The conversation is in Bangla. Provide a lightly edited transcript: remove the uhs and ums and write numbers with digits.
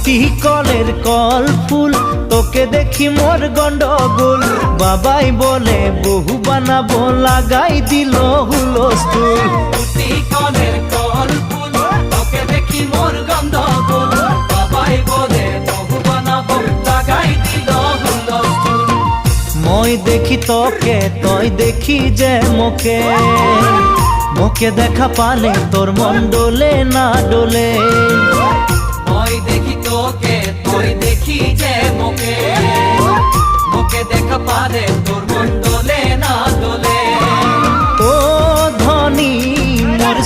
তুই কলের কল ফুল, তোকে দেখি মোর গন্ডগোল। বাবাই বলে বহু বানাবো, লাগাই দিল হুলস্থুল। তুই কলের কল ফুল, তোকে দেখি মোর গন্ডগোল। বাবাই বলে বহু বানাবো, লাগাই দিল হুলস্থুল। মই দেখি তোকে, তই দেখি যে মোকে, মোকে দেখা পালে তোর মন ডোলে না ডোলে। মই দেখি তোকে, তুই দেখি যে মোকে, মোকে দেখা পালে তোর মন দোলে না দোলে। ও ধনী মোর